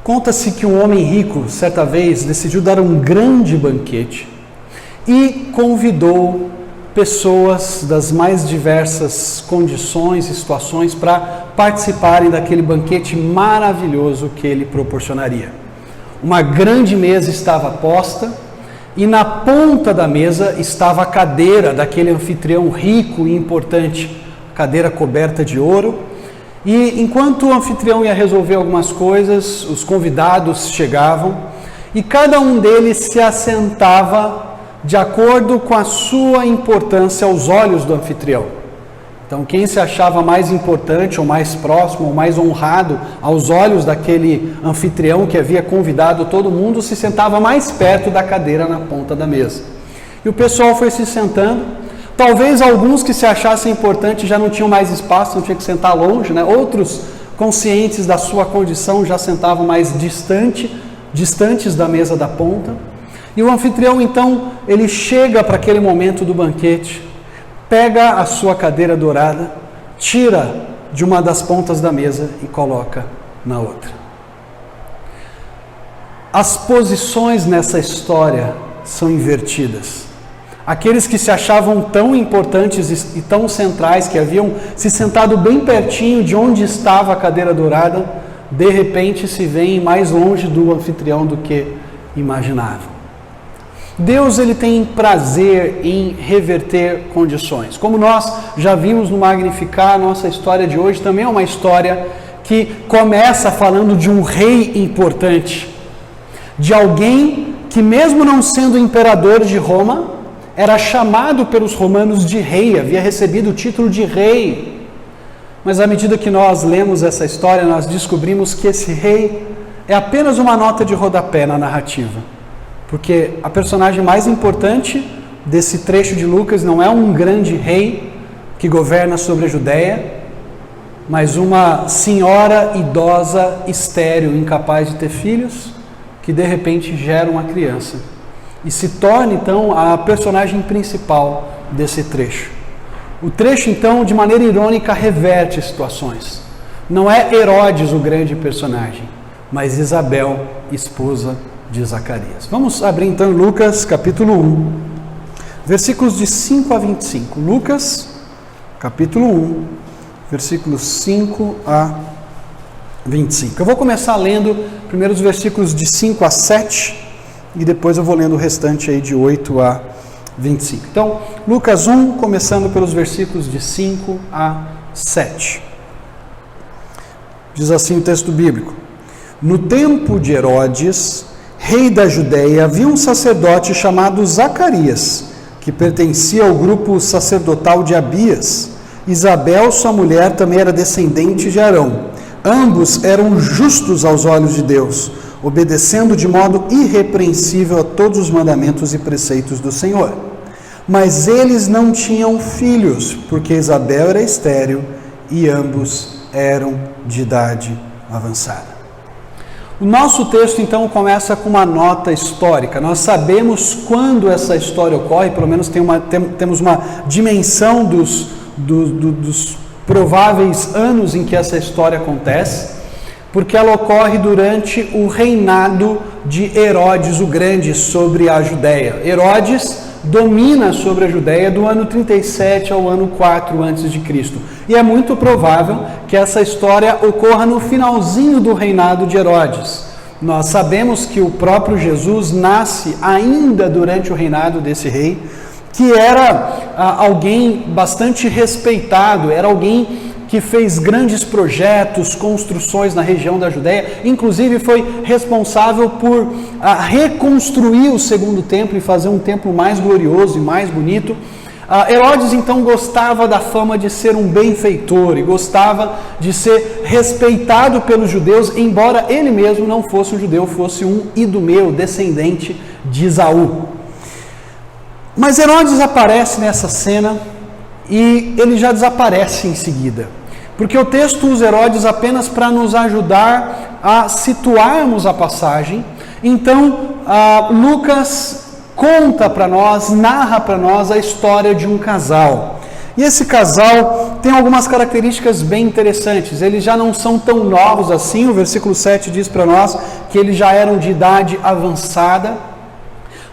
Conta-se que um homem rico, certa vez, decidiu dar um grande banquete e convidou pessoas das mais diversas condições e situações para participarem daquele banquete maravilhoso que ele proporcionaria. Uma grande mesa estava posta e na ponta da mesa estava a cadeira daquele anfitrião rico e importante, cadeira coberta de ouro. E enquanto o anfitrião ia resolver algumas coisas, os convidados chegavam e cada um deles se assentava de acordo com a sua importância aos olhos do anfitrião. Então, quem se achava mais importante, ou mais próximo, ou mais honrado aos olhos daquele anfitrião que havia convidado todo mundo, se sentava mais perto da cadeira na ponta da mesa. E o pessoal foi se sentando. Talvez alguns que se achassem importantes já não tinham mais espaço, não tinha que sentar longe, né? Outros, conscientes da sua condição, já sentavam mais distantes da mesa da ponta. E o anfitrião, então, ele chega para aquele momento do banquete, pega a sua cadeira dourada, tira de uma das pontas da mesa e coloca na outra. As posições nessa história são invertidas. Aqueles que se achavam tão importantes e tão centrais, que haviam se sentado bem pertinho de onde estava a cadeira dourada, de repente se veem mais longe do anfitrião do que imaginavam. Deus, ele tem prazer em reverter condições. Como nós já vimos no Magnificar, a nossa história de hoje também é uma história que começa falando de um rei importante, de alguém que, mesmo não sendo imperador de Roma, era chamado pelos romanos de rei, havia recebido o título de rei. Mas à medida que nós lemos essa história, nós descobrimos que esse rei é apenas uma nota de rodapé na narrativa. Porque a personagem mais importante desse trecho de Lucas não é um grande rei que governa sobre a Judéia, mas uma senhora idosa, estéril, incapaz de ter filhos, que de repente gera uma criança. E se torna, então, a personagem principal desse trecho. O trecho, então, de maneira irônica, reverte situações. Não é Herodes o grande personagem, mas Isabel, esposa de Zacarias. Vamos abrir, então, Lucas, capítulo 1, versículos de 5 a 25. Lucas, capítulo 1, versículos 5 a 25. Eu vou começar lendo primeiro os versículos de 5 a 7, e depois eu vou lendo o restante aí de 8 a 25. Então, Lucas 1, começando pelos versículos de 5 a 7. Diz assim o texto bíblico: No tempo de Herodes, rei da Judéia, havia um sacerdote chamado Zacarias, que pertencia ao grupo sacerdotal de Abias. Isabel, sua mulher, também era descendente de Arão. Ambos eram justos aos olhos de Deus, obedecendo de modo irrepreensível a todos os mandamentos e preceitos do Senhor. Mas eles não tinham filhos, porque Isabel era estéril e ambos eram de idade avançada. O nosso texto, então, começa com uma nota histórica. Nós sabemos quando essa história ocorre, pelo menos temos uma dimensão dos prováveis anos em que essa história acontece, porque ela ocorre durante o reinado de Herodes o Grande sobre a Judéia. Herodes domina sobre a Judéia do ano 37 ao ano 4 a.C. E é muito provável que essa história ocorra no finalzinho do reinado de Herodes. Nós sabemos que o próprio Jesus nasce ainda durante o reinado desse rei, que era alguém bastante respeitado, era alguém que fez grandes projetos, construções na região da Judéia, inclusive foi responsável por reconstruir o segundo templo e fazer um templo mais glorioso e mais bonito. Herodes, então, gostava da fama de ser um benfeitor e gostava de ser respeitado pelos judeus, embora ele mesmo não fosse um judeu, fosse um idumeu, descendente de Esaú. Mas Herodes aparece nessa cena e ele já desaparece em seguida, porque o texto usa Herodes apenas para nos ajudar a situarmos a passagem. Então, Lucas conta para nós, narra para nós a história de um casal. E esse casal tem algumas características bem interessantes. Eles já não são tão novos assim. O versículo 7 diz para nós que eles já eram de idade avançada.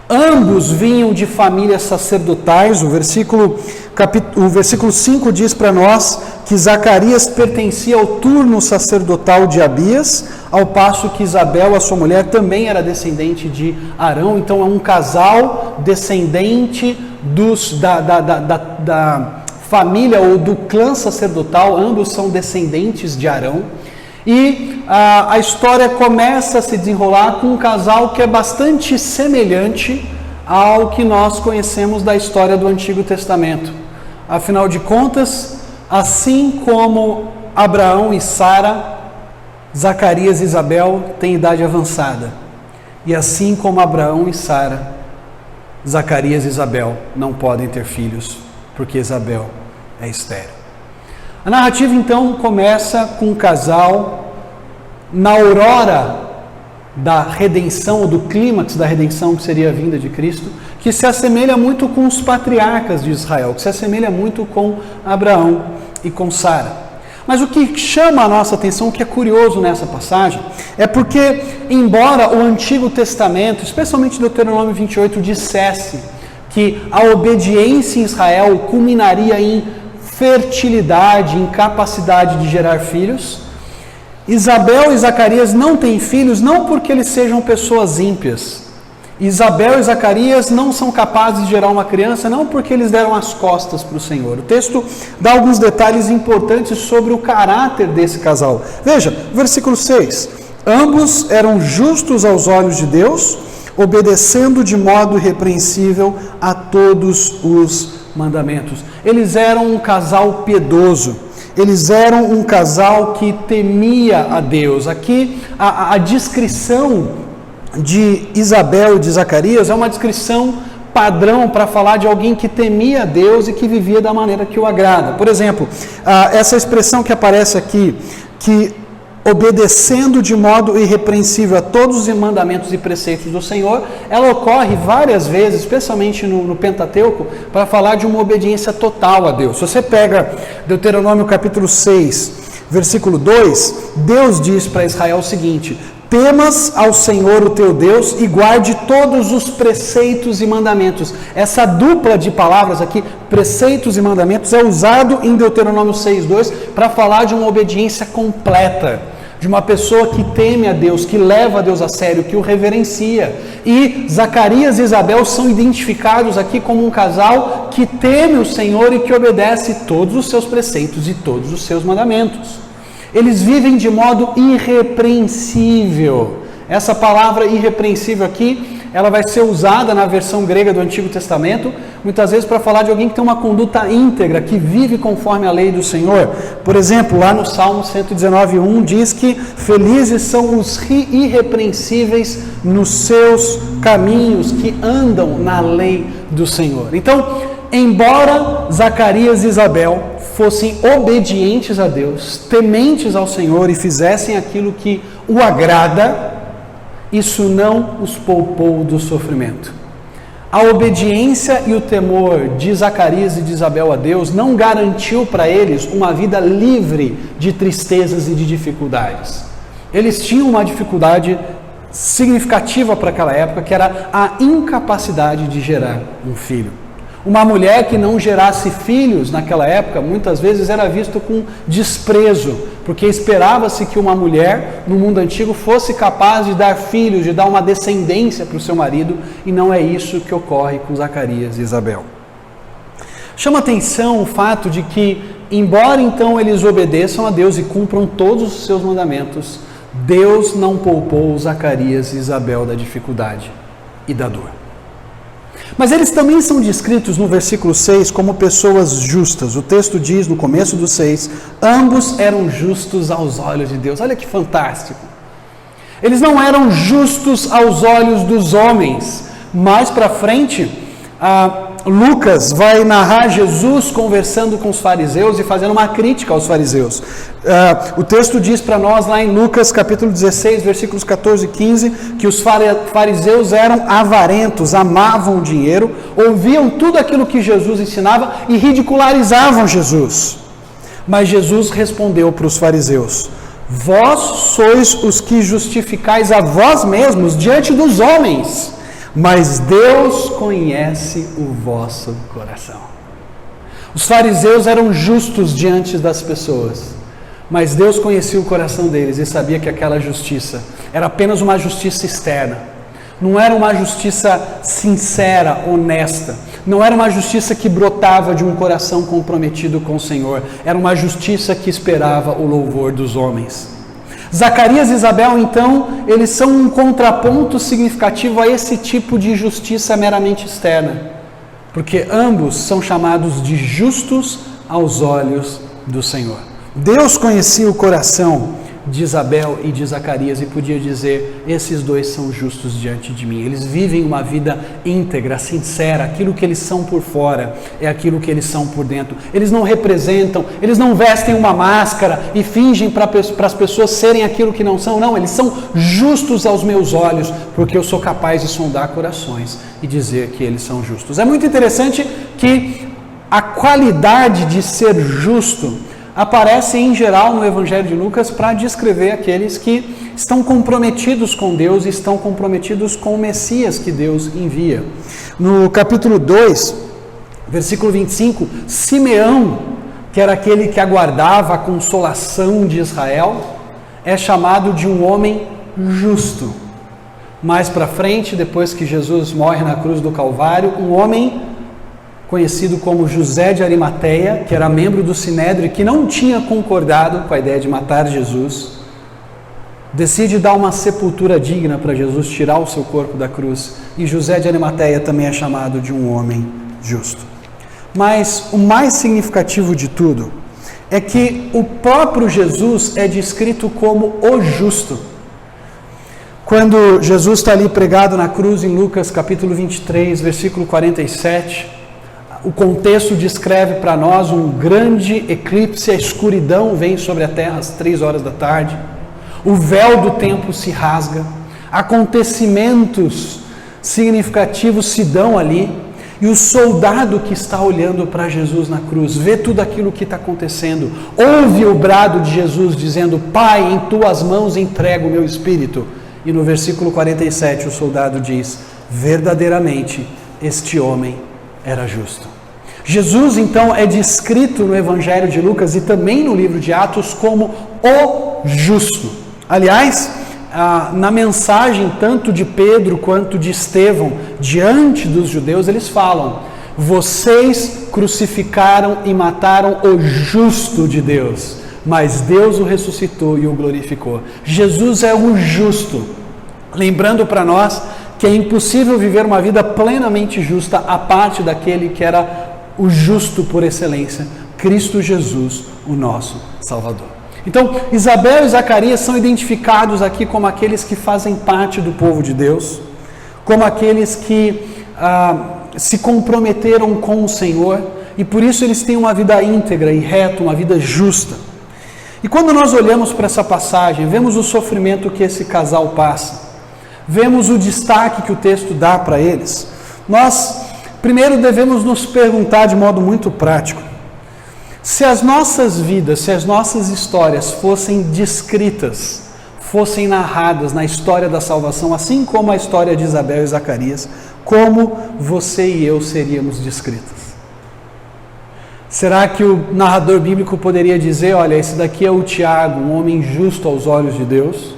Ambos vinham de famílias sacerdotais. O versículo 5 diz para nós que Zacarias pertencia ao turno sacerdotal de Abias, ao passo que Isabel, a sua mulher, também era descendente de Arão. Então é um casal descendente da família ou do clã sacerdotal. Ambos são descendentes de Arão. E a história começa a se desenrolar com um casal que é bastante semelhante ao que nós conhecemos da história do Antigo Testamento. Afinal de contas, assim como Abraão e Sara, Zacarias e Isabel têm idade avançada. E assim como Abraão e Sara, Zacarias e Isabel não podem ter filhos, porque Isabel é estéril. A narrativa então começa com um casal na aurora da redenção, ou do clímax da redenção, que seria a vinda de Cristo, que se assemelha muito com os patriarcas de Israel, que se assemelha muito com Abraão e com Sara. Mas o que chama a nossa atenção, o que é curioso nessa passagem, é porque, embora o Antigo Testamento, especialmente Deuteronômio 28, dissesse que a obediência em Israel culminaria em fertilidade, em capacidade de gerar filhos, Isabel e Zacarias não têm filhos não porque eles sejam pessoas ímpias. Isabel e Zacarias não são capazes de gerar uma criança não porque eles deram as costas para o Senhor. O texto dá alguns detalhes importantes sobre o caráter desse casal. Veja, versículo 6. Ambos eram justos aos olhos de Deus, obedecendo de modo irrepreensível a todos os mandamentos. Eles eram um casal piedoso, eles eram um casal que temia a Deus. Aqui a descrição de Isabel e de Zacarias é uma descrição padrão para falar de alguém que temia a Deus e que vivia da maneira que o agrada. Por exemplo, essa expressão que aparece aqui, que obedecendo de modo irrepreensível a todos os mandamentos e preceitos do Senhor, ela ocorre várias vezes, especialmente no Pentateuco, para falar de uma obediência total a Deus. Se você pega Deuteronômio capítulo 6, versículo 2, Deus diz para Israel o seguinte: temas ao Senhor o teu Deus e guarde todos os preceitos e mandamentos. Essa dupla de palavras aqui, preceitos e mandamentos, é usado em Deuteronômio 6:2 para falar de uma obediência completa, de uma pessoa que teme a Deus, que leva a Deus a sério, que o reverencia. E Zacarias e Isabel são identificados aqui como um casal que teme o Senhor e que obedece todos os seus preceitos e todos os seus mandamentos. Eles vivem de modo irrepreensível. Essa palavra irrepreensível aqui, ela vai ser usada na versão grega do Antigo Testamento, muitas vezes para falar de alguém que tem uma conduta íntegra, que vive conforme a lei do Senhor. Por exemplo, lá no Salmo 119:1 diz que felizes são os irrepreensíveis nos seus caminhos, que andam na lei do Senhor. Então, embora Zacarias e Isabel fossem obedientes a Deus, tementes ao Senhor e fizessem aquilo que o agrada, isso não os poupou do sofrimento. A obediência e o temor de Zacarias e de Isabel a Deus não garantiu para eles uma vida livre de tristezas e de dificuldades. Eles tinham uma dificuldade significativa para aquela época, que era a incapacidade de gerar um filho. Uma mulher que não gerasse filhos naquela época, muitas vezes era visto com desprezo, porque esperava-se que uma mulher, no mundo antigo, fosse capaz de dar filhos, de dar uma descendência para o seu marido, e não é isso que ocorre com Zacarias e Isabel. Chama atenção o fato de que, embora então eles obedeçam a Deus e cumpram todos os seus mandamentos, Deus não poupou Zacarias e Isabel da dificuldade e da dor. Mas eles também são descritos no versículo 6 como pessoas justas. O texto diz no começo do 6, ambos eram justos aos olhos de Deus. Olha que fantástico! Eles não eram justos aos olhos dos homens. Mais para frente, Lucas vai narrar Jesus conversando com os fariseus e fazendo uma crítica aos fariseus. O texto diz para nós lá em Lucas capítulo 16, versículos 14 e 15, que os fariseus eram avarentos, amavam o dinheiro, ouviam tudo aquilo que Jesus ensinava e ridicularizavam Jesus. Mas Jesus respondeu para os fariseus: vós sois os que justificais a vós mesmos diante dos homens, mas Deus conhece o vosso coração. Os fariseus eram justos diante das pessoas, mas Deus conhecia o coração deles e sabia que aquela justiça era apenas uma justiça externa. Não era uma justiça sincera, honesta. Não era uma justiça que brotava de um coração comprometido com o Senhor. Era uma justiça que esperava o louvor dos homens. Zacarias e Isabel, então, eles são um contraponto significativo a esse tipo de justiça meramente externa, porque ambos são chamados de justos aos olhos do Senhor. Deus conhecia o coração de Isabel e de Zacarias e podia dizer: esses dois são justos diante de mim. Eles vivem uma vida íntegra, sincera. Aquilo que eles são por fora é aquilo que eles são por dentro. Eles não representam, eles não vestem uma máscara e fingem para as pessoas serem aquilo que não são. Não, eles são justos aos meus olhos, porque eu sou capaz de sondar corações e dizer que eles são justos. É muito interessante que a qualidade de ser justo aparece em geral no Evangelho de Lucas para descrever aqueles que estão comprometidos com Deus e estão comprometidos com o Messias que Deus envia. No capítulo 2, versículo 25, Simeão, que era aquele que aguardava a consolação de Israel, é chamado de um homem justo. Mais para frente, depois que Jesus morre na cruz do Calvário, um homem conhecido como José de Arimateia, que era membro do Sinédrio e que não tinha concordado com a ideia de matar Jesus, decide dar uma sepultura digna para Jesus, tirar o seu corpo da cruz, e José de Arimateia também é chamado de um homem justo. Mas o mais significativo de tudo é que o próprio Jesus é descrito como o justo. Quando Jesus está ali pregado na cruz em Lucas capítulo 23, versículo 47, o contexto descreve para nós um grande eclipse, a escuridão vem sobre a terra às 3 horas da tarde, o véu do templo se rasga, acontecimentos significativos se dão ali, e o soldado que está olhando para Jesus na cruz, vê tudo aquilo que está acontecendo, ouve o brado de Jesus dizendo: Pai, em tuas mãos entrego o meu espírito. E no versículo 47 o soldado diz: verdadeiramente este homem era justo. Jesus, então, é descrito no Evangelho de Lucas e também no livro de Atos como o justo. Aliás, na mensagem tanto de Pedro quanto de Estevão, diante dos judeus, eles falam: vocês crucificaram e mataram o justo de Deus, mas Deus o ressuscitou e o glorificou. Jesus é o justo. Lembrando para nós que é impossível viver uma vida plenamente justa a parte daquele que era o justo por excelência, Cristo Jesus, o nosso Salvador. Então, Isabel e Zacarias são identificados aqui como aqueles que fazem parte do povo de Deus, como aqueles que se comprometeram com o Senhor, e por isso eles têm uma vida íntegra e reta, uma vida justa. E quando nós olhamos para essa passagem, vemos o sofrimento que esse casal passa, vemos o destaque que o texto dá para eles, nós primeiro devemos nos perguntar de modo muito prático: se as nossas vidas, se as nossas histórias fossem descritas, fossem narradas na história da salvação, assim como a história de Isabel e Zacarias, como você e eu seríamos descritas? Será que o narrador bíblico poderia dizer: olha, esse daqui é o Tiago, um homem justo aos olhos de Deus?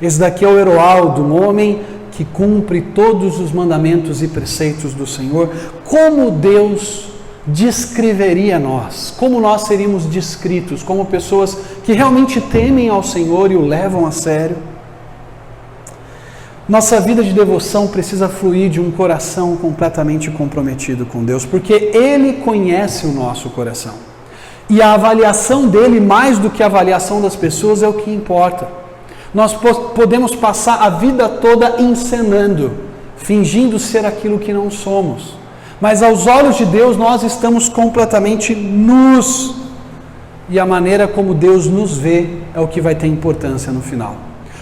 Esse daqui é o Heroaldo, um homem que cumpre todos os mandamentos e preceitos do Senhor? Como Deus descreveria nós? Como nós seríamos descritos como pessoas que realmente temem ao Senhor e o levam a sério? Nossa vida de devoção precisa fluir de um coração completamente comprometido com Deus, porque Ele conhece o nosso coração. E a avaliação dele, mais do que a avaliação das pessoas, é o que importa. Nós podemos passar a vida toda encenando, fingindo ser aquilo que não somos. Mas aos olhos de Deus nós estamos completamente nus. E a maneira como Deus nos vê é o que vai ter importância no final.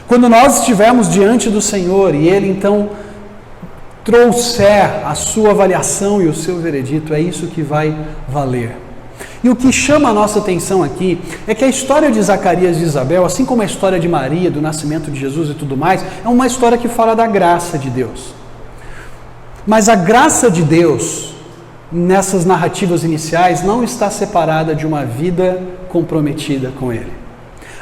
Quando nós estivermos diante do Senhor e Ele então trouxer a sua avaliação e o seu veredito, é isso que vai valer. E o que chama a nossa atenção aqui é que a história de Zacarias e Isabel, assim como a história de Maria, do nascimento de Jesus e tudo mais, é uma história que fala da graça de Deus. Mas a graça de Deus, nessas narrativas iniciais, não está separada de uma vida comprometida com Ele.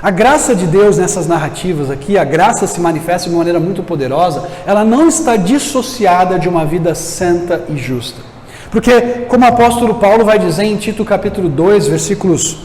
A graça de Deus nessas narrativas aqui, a graça se manifesta de uma maneira muito poderosa, ela não está dissociada de uma vida santa e justa. Porque, como o apóstolo Paulo vai dizer em Tito capítulo 2, versículos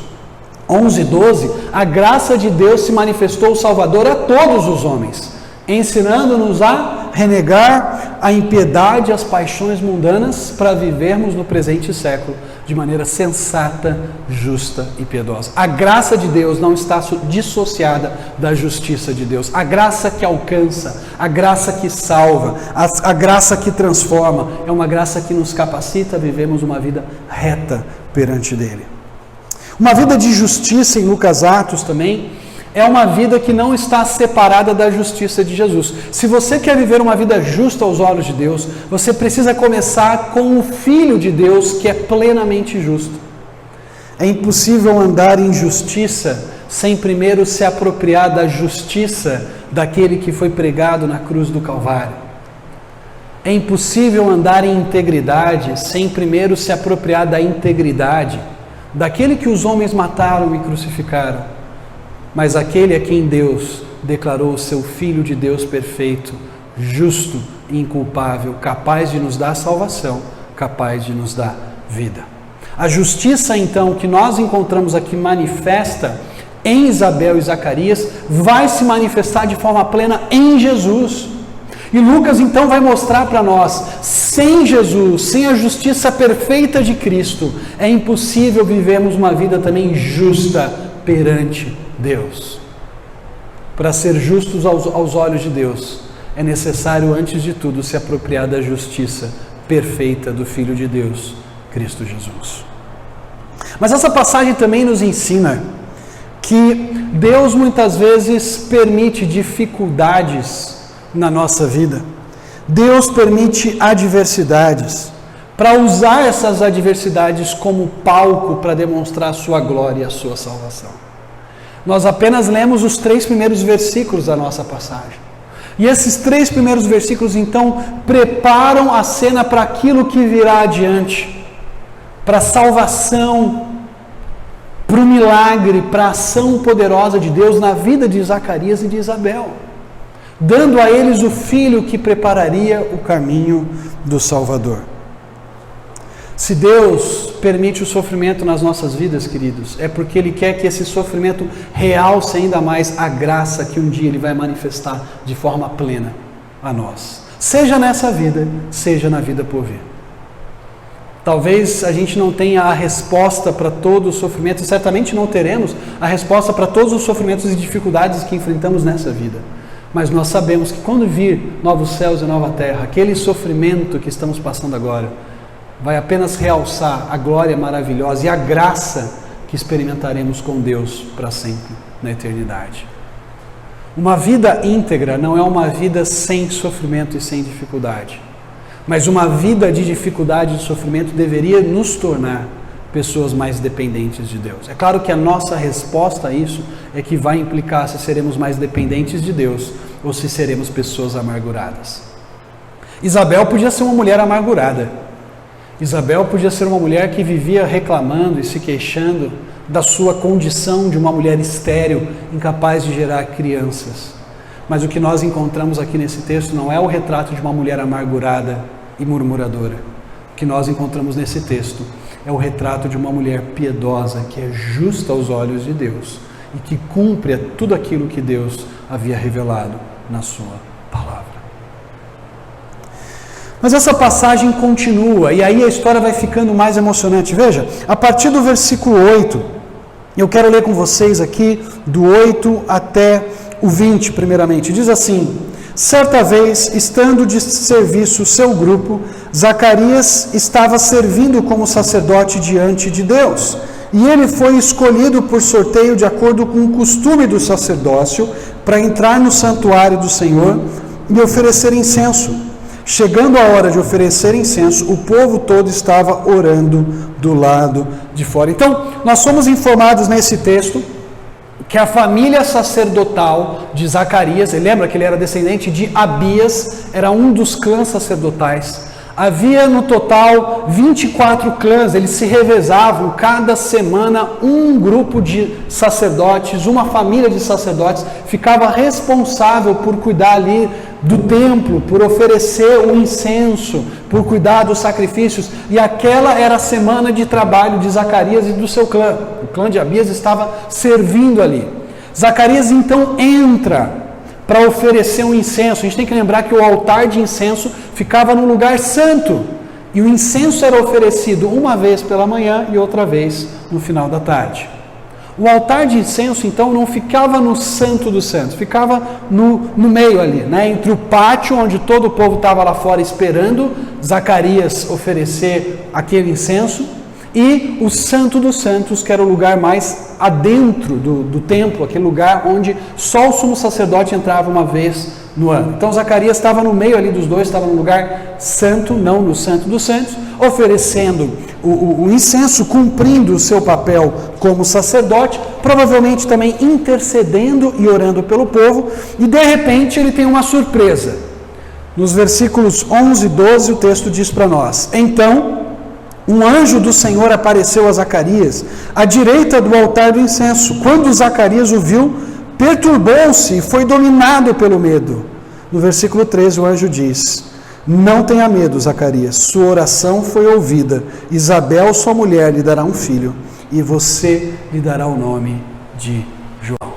11 e 12, a graça de Deus se manifestou salvador a todos os homens, ensinando-nos a renegar a impiedade e as paixões mundanas para vivermos no presente século de maneira sensata, justa e piedosa. A graça de Deus não está dissociada da justiça de Deus. A graça que alcança, a graça que salva, a graça que transforma, é uma graça que nos capacita a vivermos uma vida reta perante dele. Uma vida de justiça, em Lucas Atos também, é uma vida que não está separada da justiça de Jesus. Se você quer viver uma vida justa aos olhos de Deus, você precisa começar com o Filho de Deus, que é plenamente justo. É impossível andar em justiça sem primeiro se apropriar da justiça daquele que foi pregado na cruz do Calvário. É impossível andar em integridade sem primeiro se apropriar da integridade daquele que os homens mataram e crucificaram. Mas aquele a quem Deus declarou o seu Filho de Deus perfeito, justo e inculpável, capaz de nos dar salvação, capaz de nos dar vida. A justiça, então, que nós encontramos aqui manifesta em Isabel e Zacarias, vai se manifestar de forma plena em Jesus. E Lucas, então, vai mostrar para nós, sem Jesus, sem a justiça perfeita de Cristo, é impossível vivermos uma vida também justa perante Deus. Para ser justos aos olhos de Deus, é necessário, antes de tudo, se apropriar da justiça perfeita do Filho de Deus, Cristo Jesus. Mas essa passagem também nos ensina que Deus muitas vezes permite dificuldades na nossa vida. Deus permite adversidades, para usar essas adversidades como palco para demonstrar a sua glória e a sua salvação. Nós apenas lemos os 3 primeiros versículos da nossa passagem. E esses 3 primeiros versículos, então, preparam a cena para aquilo que virá adiante. Para a salvação, para o milagre, para a ação poderosa de Deus na vida de Zacarias e de Isabel. Dando a eles o filho que prepararia o caminho do Salvador. Se Deus permite o sofrimento nas nossas vidas, queridos, é porque Ele quer que esse sofrimento realce ainda mais a graça que um dia Ele vai manifestar de forma plena a nós. Seja nessa vida, seja na vida por vir. Talvez a gente não tenha a resposta para todo o sofrimento, e certamente não teremos a resposta para todos os sofrimentos e dificuldades que enfrentamos nessa vida. Mas nós sabemos que quando vir novos céus e nova terra, aquele sofrimento que estamos passando agora, vai apenas realçar a glória maravilhosa e a graça que experimentaremos com Deus para sempre, na eternidade. Uma vida íntegra não é uma vida sem sofrimento e sem dificuldade, mas uma vida de dificuldade e de sofrimento deveria nos tornar pessoas mais dependentes de Deus. É claro que a nossa resposta a isso é que vai implicar se seremos mais dependentes de Deus ou se seremos pessoas amarguradas. Isabel podia ser uma mulher amargurada. Isabel podia ser uma mulher que vivia reclamando e se queixando da sua condição de uma mulher estéril, incapaz de gerar crianças. Mas o que nós encontramos aqui nesse texto não é o retrato de uma mulher amargurada e murmuradora. O que nós encontramos nesse texto é o retrato de uma mulher piedosa, que é justa aos olhos de Deus e que cumpre tudo aquilo que Deus havia revelado na sua palavra. Mas essa passagem continua, e aí a história vai ficando mais emocionante. Veja, a partir do versículo 8, eu quero ler com vocês aqui, do 8 até o 20, primeiramente. Diz assim: certa vez, estando de serviço seu grupo, Zacarias estava servindo como sacerdote diante de Deus. E ele foi escolhido por sorteio de acordo com o costume do sacerdócio para entrar no santuário do Senhor e oferecer incenso. Chegando a hora de oferecer incenso, o povo todo estava orando do lado de fora. Então, nós somos informados nesse texto que a família sacerdotal de Zacarias, lembra que ele era descendente de Abias, era um dos clãs sacerdotais. Havia no total 24 clãs, eles se revezavam, cada semana um grupo de sacerdotes, uma família de sacerdotes, ficava responsável por cuidar ali do templo, por oferecer o incenso, por cuidar dos sacrifícios, e aquela era a semana de trabalho de Zacarias e do seu clã. O clã de Abias estava servindo ali. Zacarias então entra para oferecer um incenso. A gente tem que lembrar que o altar de incenso ficava no lugar santo, e o incenso era oferecido uma vez pela manhã e outra vez no final da tarde. O altar de incenso então não ficava no Santo dos Santos, ficava no meio ali, entre o pátio onde todo o povo estava lá fora esperando Zacarias oferecer aquele incenso, e o Santo dos Santos, que era o lugar mais adentro do templo, aquele lugar onde só o sumo sacerdote entrava uma vez no ano. Então Zacarias estava no meio ali dos dois, estava no lugar santo, não no Santo dos Santos, oferecendo o incenso, cumprindo o seu papel como sacerdote, provavelmente também intercedendo e orando pelo povo, e de repente ele tem uma surpresa. Nos versículos 11 e 12 o texto diz para nós: então um anjo do Senhor apareceu a Zacarias à direita do altar do incenso. Quando Zacarias o viu, perturbou-se e foi dominado pelo medo. No versículo 13 o anjo diz: não tenha medo, Zacarias, sua oração foi ouvida. Isabel, sua mulher, lhe dará um filho, e você lhe dará o nome de João.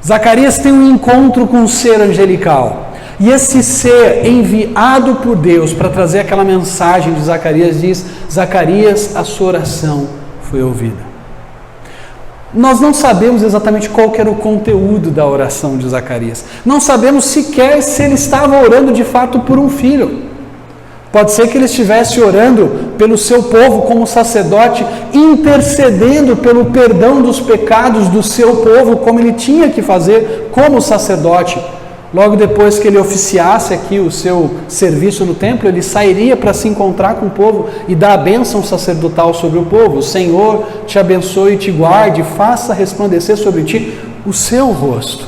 Zacarias tem um encontro com um ser angelical. E esse ser enviado por Deus para trazer aquela mensagem de Zacarias diz: Zacarias, a sua oração foi ouvida. Nós não sabemos exatamente qual que era o conteúdo da oração de Zacarias. Não sabemos sequer se ele estava orando de fato por um filho. Pode ser que ele estivesse orando pelo seu povo como sacerdote, intercedendo pelo perdão dos pecados do seu povo, como ele tinha que fazer como sacerdote. Logo depois que ele oficiasse aqui o seu serviço no templo, ele sairia para se encontrar com o povo e dar a bênção sacerdotal sobre o povo. O Senhor te abençoe e te guarde, faça resplandecer sobre ti o seu rosto.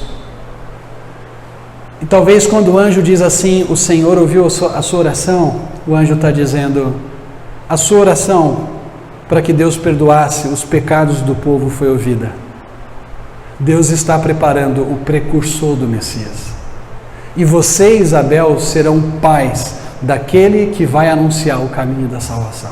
E talvez quando o anjo diz assim, o Senhor ouviu a sua oração, o anjo está dizendo, a sua oração para que Deus perdoasse os pecados do povo foi ouvida. Deus está preparando o precursor do Messias. E você, Isabel, serão pais daquele que vai anunciar o caminho da salvação,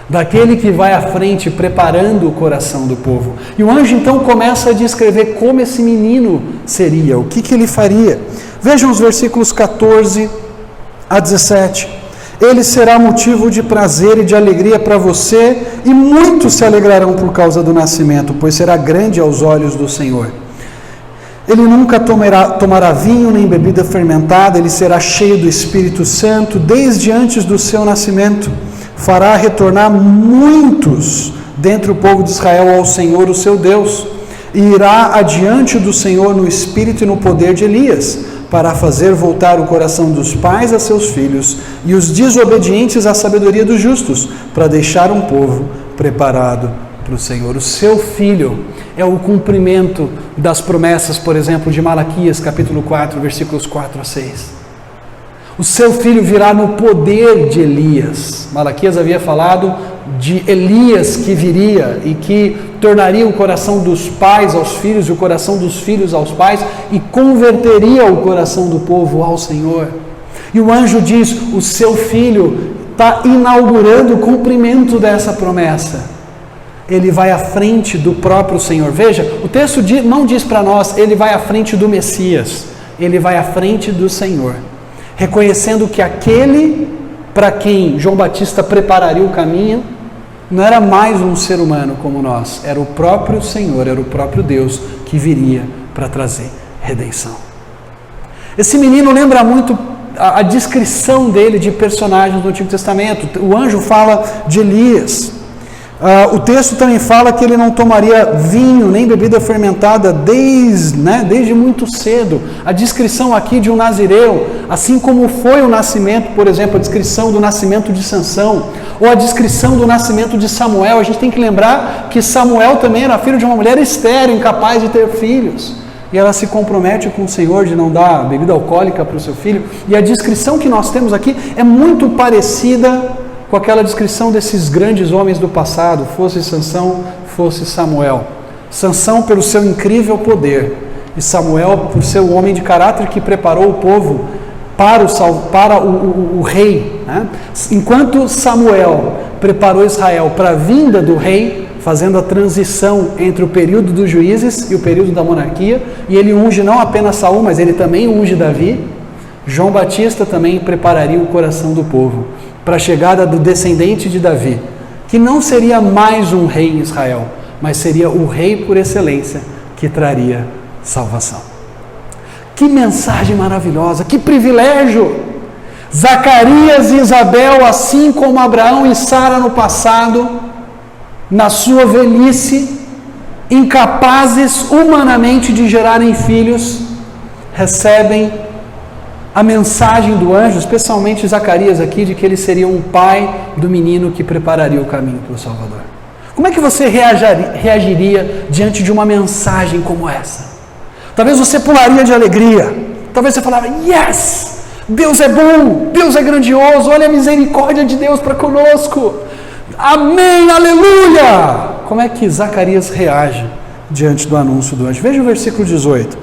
daquele que vai à frente preparando o coração do povo. E o anjo então começa a descrever como esse menino seria, o que ele faria. Vejam os versículos 14 a 17. Ele será motivo de prazer e de alegria para você, e muitos se alegrarão por causa do nascimento, pois será grande aos olhos do Senhor. Ele nunca tomará vinho nem bebida fermentada, ele será cheio do Espírito Santo desde antes do seu nascimento. Fará retornar muitos dentre o povo de Israel ao Senhor, o seu Deus, e irá adiante do Senhor no espírito e no poder de Elias, para fazer voltar o coração dos pais a seus filhos e os desobedientes à sabedoria dos justos, para deixar um povo preparado para o Senhor. O seu filho é o cumprimento das promessas, por exemplo, de Malaquias, capítulo 4, versículos 4 a 6. O seu filho virá no poder de Elias. Malaquias havia falado de Elias que viria e que tornaria o coração dos pais aos filhos e o coração dos filhos aos pais e converteria o coração do povo ao Senhor. E o anjo diz, o seu filho está inaugurando o cumprimento dessa promessa. Ele vai à frente do próprio Senhor. Veja, o texto não diz para nós, ele vai à frente do Messias. Ele vai à frente do Senhor, reconhecendo que aquele para quem João Batista prepararia o caminho, não era mais um ser humano como nós, era o próprio Senhor, era o próprio Deus que viria para trazer redenção. Esse menino lembra muito a descrição dele de personagens do Antigo Testamento. O anjo fala de Elias. O texto também fala que ele não tomaria vinho nem bebida fermentada desde muito cedo. A descrição aqui de um nazireu, assim como foi o nascimento, por exemplo, a descrição do nascimento de Sansão, ou a descrição do nascimento de Samuel. A gente tem que lembrar que Samuel também era filho de uma mulher estéril, incapaz de ter filhos. E ela se compromete com o Senhor de não dar bebida alcoólica para o seu filho. E a descrição que nós temos aqui é muito parecida com aquela descrição desses grandes homens do passado, fosse Sansão, fosse Samuel. Sansão pelo seu incrível poder, e Samuel por ser o homem de caráter que preparou o povo para o rei. Né? Enquanto Samuel preparou Israel para a vinda do rei, fazendo a transição entre o período dos juízes e o período da monarquia, e ele unge não apenas Saul, mas ele também unge Davi, João Batista também prepararia o coração do povo para a chegada do descendente de Davi, que não seria mais um rei em Israel, mas seria o rei por excelência que traria salvação. Que mensagem maravilhosa, que privilégio! Zacarias e Isabel, assim como Abraão e Sara no passado, na sua velhice, incapazes humanamente de gerarem filhos, recebem a mensagem do anjo, especialmente Zacarias aqui, de que ele seria um pai do menino que prepararia o caminho para o Salvador. Como é que você reagiria diante de uma mensagem como essa? Talvez você pularia de alegria, talvez você falava, yes, Deus é bom, Deus é grandioso, olha a misericórdia de Deus para conosco, amém, aleluia! Como é que Zacarias reage diante do anúncio do anjo? Veja o versículo 18.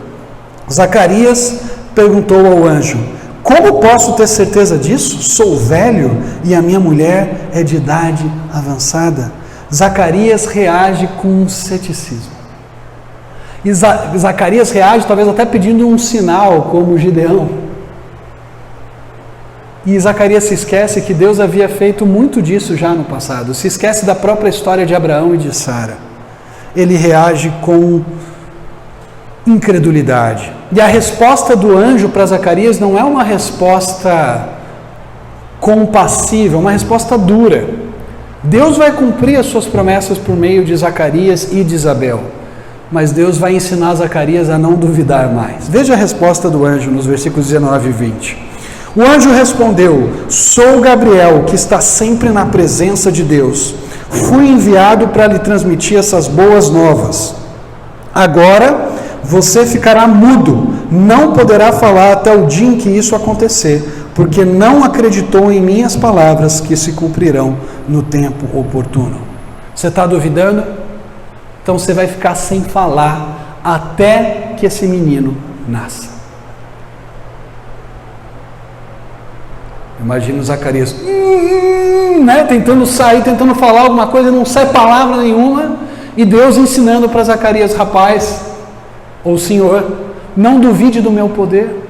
Zacarias perguntou ao anjo, como posso ter certeza disso? Sou velho e a minha mulher é de idade avançada. Zacarias reage com ceticismo. E Zacarias reage talvez até pedindo um sinal, como Gideão. E Zacarias se esquece que Deus havia feito muito disso já no passado. Se esquece da própria história de Abraão e de Sara. Ele reage com incredulidade. E a resposta do anjo para Zacarias não é uma resposta compassiva, é uma resposta dura. Deus vai cumprir as suas promessas por meio de Zacarias e de Isabel, mas Deus vai ensinar Zacarias a não duvidar mais. Veja a resposta do anjo nos versículos 19 e 20. O anjo respondeu, sou Gabriel, que está sempre na presença de Deus. Fui enviado para lhe transmitir essas boas novas. Agora você ficará mudo, não poderá falar até o dia em que isso acontecer, porque não acreditou em minhas palavras que se cumprirão no tempo oportuno. Você está duvidando? Então você vai ficar sem falar até que esse menino nasça. Imagina o Zacarias, tentando sair, tentando falar alguma coisa, não sai palavra nenhuma, e Deus ensinando para Zacarias, rapaz, ou Senhor, não duvide do meu poder,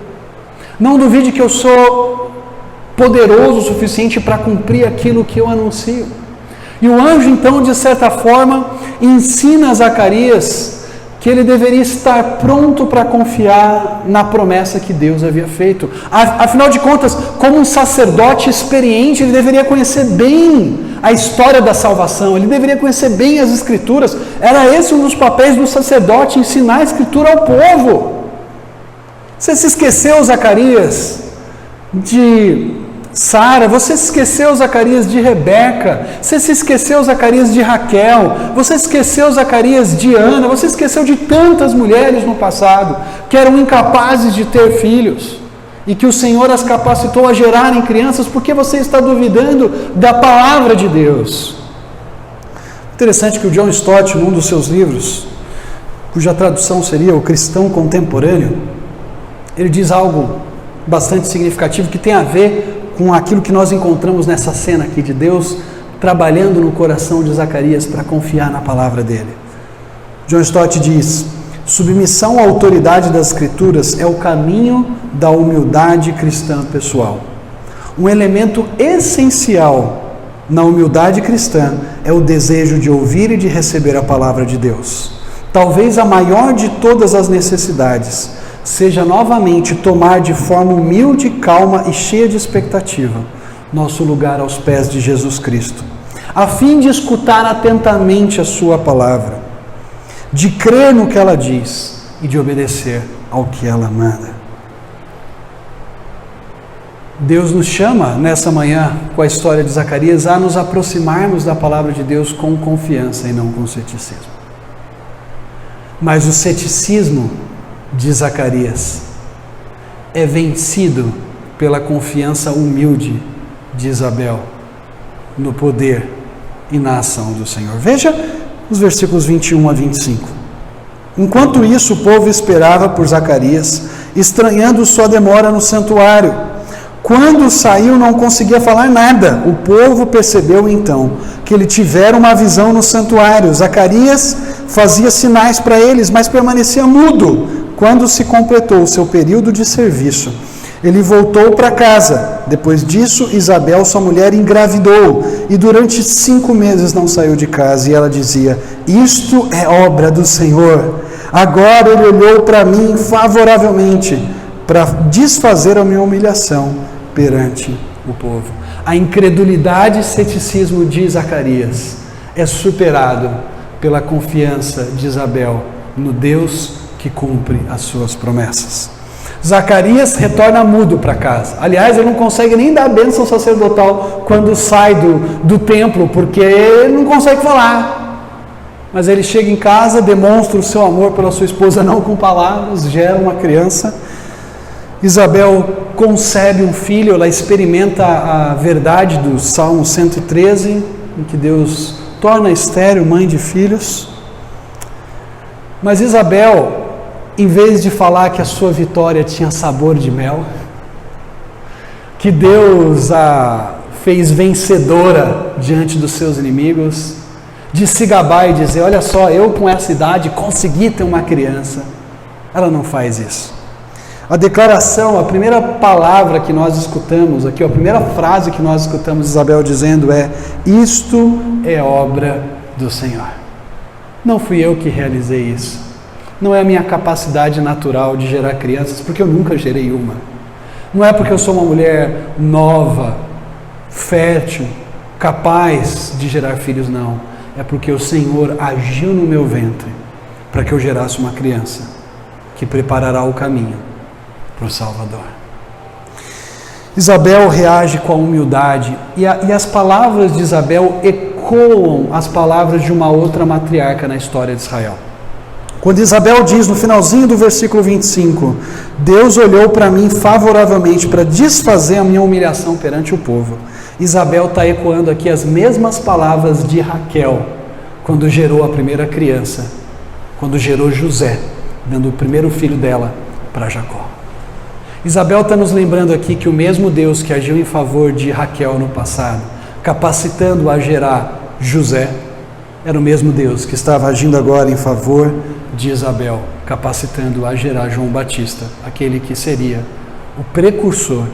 não duvide que eu sou poderoso o suficiente para cumprir aquilo que eu anuncio. E o anjo então, de certa forma, ensina a Zacarias que ele deveria estar pronto para confiar na promessa que Deus havia feito. Afinal de contas, como um sacerdote experiente, ele deveria conhecer bem a história da salvação, ele deveria conhecer bem as Escrituras. Era esse um dos papéis do sacerdote, ensinar a Escritura ao povo. Você se esqueceu, Zacarias, de Sara, você se esqueceu, Zacarias, de Rebeca, você se esqueceu, Zacarias, de Raquel, você se esqueceu, Zacarias, de Ana, você se esqueceu de tantas mulheres no passado que eram incapazes de ter filhos e que o Senhor as capacitou a gerarem crianças, porque você está duvidando da palavra de Deus. Interessante que o John Stott, num dos seus livros, cuja tradução seria O Cristão Contemporâneo, ele diz algo bastante significativo que tem a ver com aquilo que nós encontramos nessa cena aqui de Deus trabalhando no coração de Zacarias para confiar na palavra dele. John Stott diz, submissão à autoridade das Escrituras é o caminho da humildade cristã pessoal. Um elemento essencial na humildade cristã é o desejo de ouvir e de receber a palavra de Deus. Talvez a maior de todas as necessidades seja novamente tomar de forma humilde, calma e cheia de expectativa nosso lugar aos pés de Jesus Cristo, a fim de escutar atentamente a sua palavra, de crer no que ela diz e de obedecer ao que ela manda. Deus nos chama nessa manhã, com a história de Zacarias, a nos aproximarmos da palavra de Deus com confiança e não com ceticismo. Mas o ceticismo de Zacarias é vencido pela confiança humilde de Isabel no poder e na ação do Senhor. Veja os versículos 21 a 25. Enquanto isso, o povo esperava por Zacarias, estranhando sua demora no santuário. Quando saiu, não conseguia falar nada. O povo percebeu então que ele tivera uma visão no santuário. Zacarias fazia sinais para eles, mas permanecia mudo. Quando se completou o seu período de serviço, ele voltou para casa. Depois disso, Isabel, sua mulher, engravidou e durante 5 meses não saiu de casa. E ela dizia: isto é obra do Senhor. Agora ele olhou para mim favoravelmente para desfazer a minha humilhação perante o povo. A incredulidade e ceticismo de Zacarias é superado pela confiança de Isabel no Deus que cumpre as suas promessas. Zacarias retorna mudo para casa. Aliás, ele não consegue nem dar a bênção sacerdotal quando sai do templo, porque ele não consegue falar. Mas ele chega em casa, demonstra o seu amor pela sua esposa, não com palavras, gera uma criança. Isabel concebe um filho, ela experimenta a verdade do Salmo 113, em que Deus torna estéril mãe de filhos. Mas Isabel, em vez de falar que a sua vitória tinha sabor de mel, que Deus a fez vencedora diante dos seus inimigos, de se gabar e dizer: olha só, eu com essa idade consegui ter uma criança, ela não faz isso. A declaração, a primeira palavra que nós escutamos aqui, a primeira frase que nós escutamos Isabel dizendo é: isto é obra do Senhor. Não fui eu que realizei isso. Não é a minha capacidade natural de gerar crianças, porque eu nunca gerei uma. Não é porque eu sou uma mulher nova, fértil, capaz de gerar filhos, não. É porque o Senhor agiu no meu ventre para que eu gerasse uma criança que preparará o caminho para o Salvador. Isabel reage com a humildade e as palavras de Isabel ecoam as palavras de uma outra matriarca na história de Israel. Quando Isabel diz no finalzinho do versículo 25: Deus olhou para mim favoravelmente para desfazer a minha humilhação perante o povo. Isabel está ecoando aqui as mesmas palavras de Raquel, quando gerou a primeira criança, quando gerou José, dando o primeiro filho dela para Jacó. Isabel está nos lembrando aqui que o mesmo Deus que agiu em favor de Raquel no passado, capacitando-a a gerar José, era o mesmo Deus que estava agindo agora em favor de Isabel, capacitando-a a gerar João Batista, aquele que seria o precursor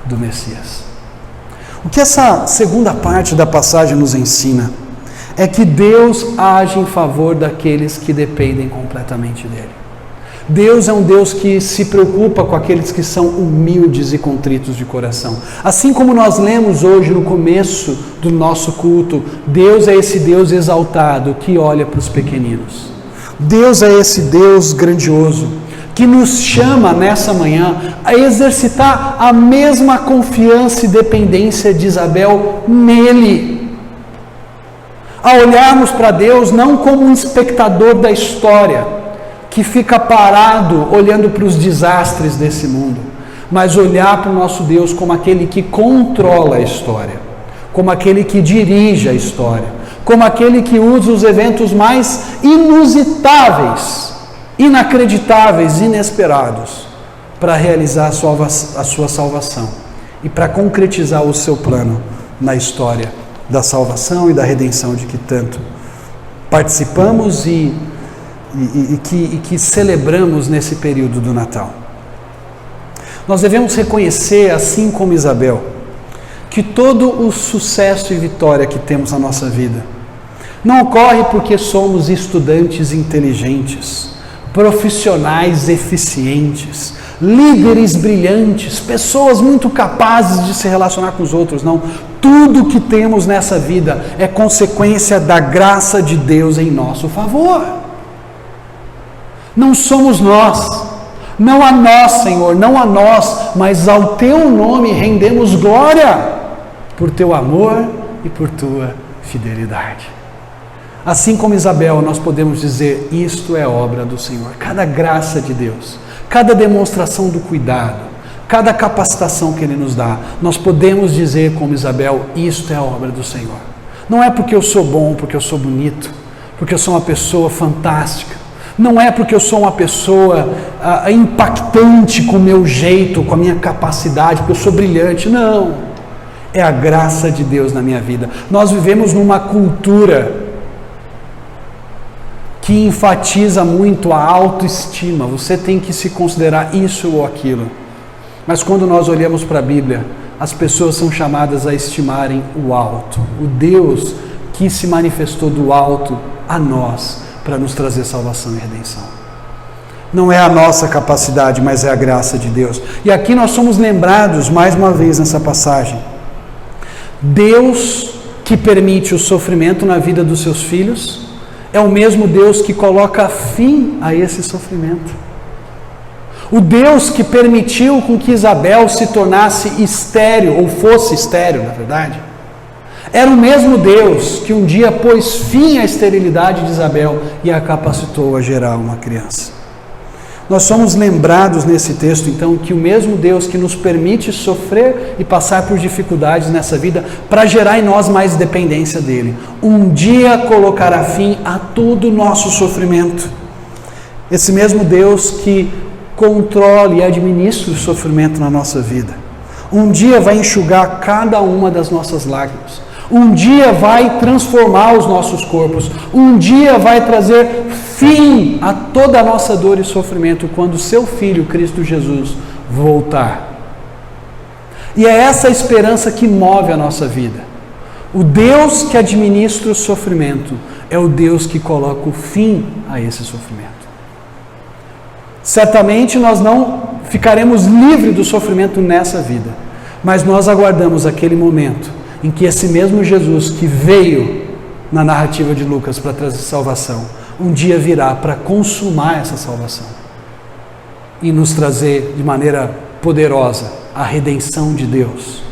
do Messias. O que essa segunda parte da passagem nos ensina é que Deus age em favor daqueles que dependem completamente dele. Deus é um Deus que se preocupa com aqueles que são humildes e contritos de coração. Assim como nós lemos hoje no começo do nosso culto, Deus é esse Deus exaltado que olha para os pequeninos. Deus é esse Deus grandioso que nos chama nessa manhã a exercitar a mesma confiança e dependência de Isabel nele. A olharmos para Deus não como um espectador da história, que fica parado olhando para os desastres desse mundo, mas olhar para o nosso Deus como aquele que controla a história, como aquele que dirige a história, como aquele que usa os eventos mais inusitáveis, inacreditáveis, inesperados, para realizar a sua salvação e para concretizar o seu plano na história da salvação e da redenção de que tanto participamos e que celebramos nesse período do Natal. Nós devemos reconhecer, assim como Isabel, que todo o sucesso e vitória que temos na nossa vida não ocorre porque somos estudantes inteligentes, profissionais eficientes, líderes brilhantes, pessoas muito capazes de se relacionar com os outros. Não, tudo que temos nessa vida é consequência da graça de Deus em nosso favor. Não somos nós, não a nós, Senhor, não a nós, mas ao Teu nome rendemos glória por Teu amor e por Tua fidelidade. Assim como Isabel, nós podemos dizer, isto é obra do Senhor. Cada graça de Deus, cada demonstração do cuidado, cada capacitação que Ele nos dá, nós podemos dizer como Isabel, isto é obra do Senhor. Não é porque eu sou bom, porque eu sou bonito, porque eu sou uma pessoa fantástica. Não é porque eu sou uma pessoa impactante com o meu jeito, com a minha capacidade, porque eu sou brilhante. Não. É a graça de Deus na minha vida. Nós vivemos numa cultura que enfatiza muito a autoestima. Você tem que se considerar isso ou aquilo. Mas quando nós olhamos para a Bíblia, as pessoas são chamadas a estimarem o alto. O Deus que se manifestou do alto a nós para nos trazer salvação e redenção. Não é a nossa capacidade, mas é a graça de Deus. E aqui nós somos lembrados, mais uma vez nessa passagem, Deus que permite o sofrimento na vida dos seus filhos, é o mesmo Deus que coloca fim a esse sofrimento. O Deus que permitiu com que Isabel se tornasse estéril, ou fosse estéril, na verdade, era o mesmo Deus que um dia pôs fim à esterilidade de Isabel e a capacitou a gerar uma criança. Nós somos lembrados nesse texto, então, que o mesmo Deus que nos permite sofrer e passar por dificuldades nessa vida para gerar em nós mais dependência dele, um dia colocará fim a todo o nosso sofrimento. Esse mesmo Deus que controla e administra o sofrimento na nossa vida, um dia vai enxugar cada uma das nossas lágrimas. Um dia vai transformar os nossos corpos. Um dia vai trazer fim a toda a nossa dor e sofrimento quando seu Filho, Cristo Jesus, voltar. E é essa esperança que move a nossa vida. O Deus que administra o sofrimento é o Deus que coloca o fim a esse sofrimento. Certamente nós não ficaremos livres do sofrimento nessa vida, mas nós aguardamos aquele momento em que esse mesmo Jesus que veio na narrativa de Lucas para trazer salvação, um dia virá para consumar essa salvação e nos trazer de maneira poderosa a redenção de Deus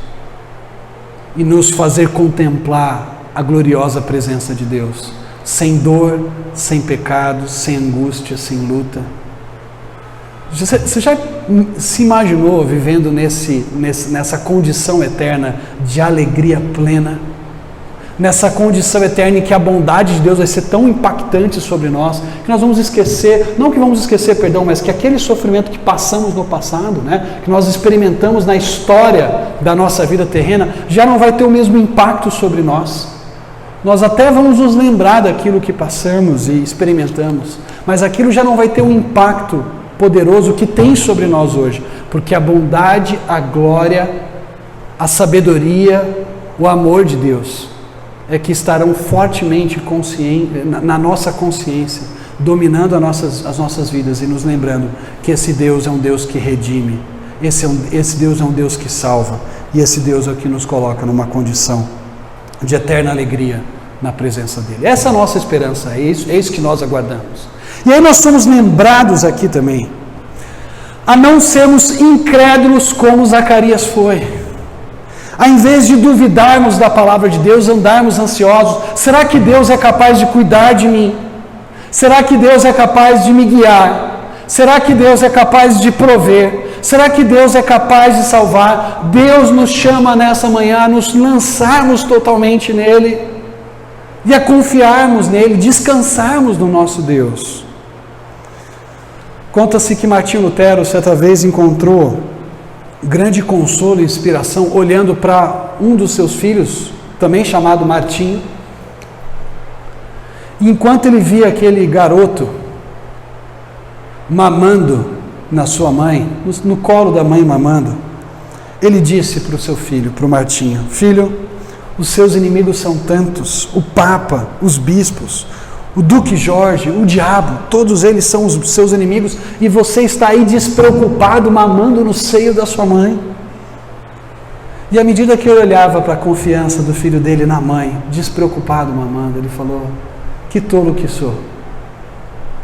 e nos fazer contemplar a gloriosa presença de Deus, sem dor, sem pecado, sem angústia, sem luta. Você já se imaginou vivendo nessa condição eterna de alegria plena? Nessa condição eterna em que a bondade de Deus vai ser tão impactante sobre nós, que nós vamos esquecer, não que vamos esquecer, perdão, mas que aquele sofrimento que passamos no passado, que nós experimentamos na história da nossa vida terrena, já não vai ter o mesmo impacto sobre nós. Nós até vamos nos lembrar daquilo que passamos e experimentamos, mas aquilo já não vai ter um impacto poderoso que tem sobre nós hoje, porque a bondade, a glória, a sabedoria, o amor de Deus é que estarão fortemente na nossa consciência, dominando as nossas vidas e nos lembrando que esse Deus é um Deus que redime, esse Deus é um Deus que salva, e esse Deus é o que nos coloca numa condição de eterna alegria na presença dele. Essa é a nossa esperança, é isso que nós aguardamos. E aí nós somos lembrados aqui também a não sermos incrédulos como Zacarias foi. Ao invés de duvidarmos da palavra de Deus, andarmos ansiosos. Será que Deus é capaz de cuidar de mim? Será que Deus é capaz de me guiar? Será que Deus é capaz de prover? Será que Deus é capaz de salvar? Deus nos chama nessa manhã a nos lançarmos totalmente nele e a confiarmos nele, descansarmos no nosso Deus. Conta-se que Martinho Lutero certa vez encontrou grande consolo e inspiração olhando para um dos seus filhos, também chamado Martinho, e enquanto ele via aquele garoto mamando na sua mãe, no colo da mãe mamando, ele disse para o seu filho, para o Martinho: filho, os seus inimigos são tantos, o Papa, os bispos, o Duque Jorge, o diabo, todos eles são os seus inimigos, e você está aí despreocupado, mamando no seio da sua mãe. E à medida que ele olhava para a confiança do filho dele na mãe, despreocupado mamando, ele falou: que tolo que sou,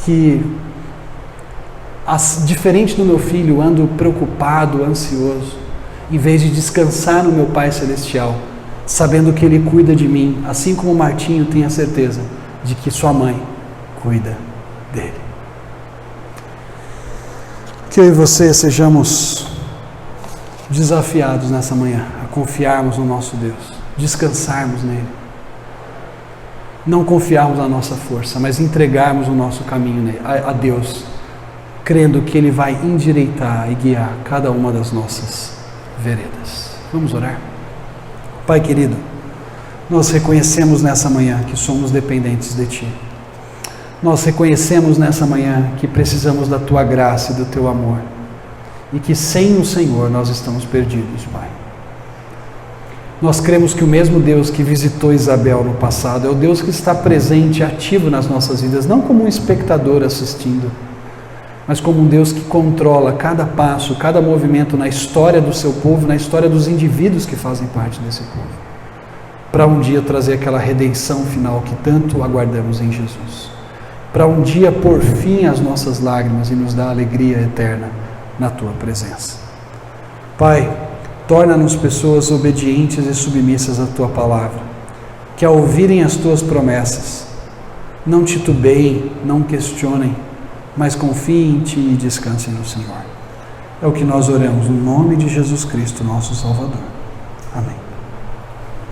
que diferente do meu filho, ando preocupado, ansioso, em vez de descansar no meu Pai Celestial, sabendo que Ele cuida de mim, assim como Martinho tem a certeza de que sua mãe cuida dele. Que eu e você sejamos desafiados nessa manhã a confiarmos no nosso Deus, descansarmos nele, não confiarmos na nossa força, mas entregarmos o nosso caminho a Deus, crendo que Ele vai endireitar e guiar cada uma das nossas veredas. Vamos orar? Pai querido, nós reconhecemos nessa manhã que somos dependentes de Ti. Nós reconhecemos nessa manhã que precisamos da Tua graça e do Teu amor, e que sem o Senhor nós estamos perdidos, Pai. Nós cremos que o mesmo Deus que visitou Isabel no passado é o Deus que está presente, ativo nas nossas vidas, não como um espectador assistindo, mas como um Deus que controla cada passo, cada movimento na história do seu povo, na história dos indivíduos que fazem parte desse povo, para um dia trazer aquela redenção final que tanto aguardamos em Jesus, para um dia pôr fim às nossas lágrimas e nos dar alegria eterna na Tua presença. Pai, torna-nos pessoas obedientes e submissas à Tua palavra, que ao ouvirem as Tuas promessas, não titubeiem, não questionem, mas confiem em Ti e descansem no Senhor. É o que nós oramos no nome de Jesus Cristo, nosso Salvador. Amém.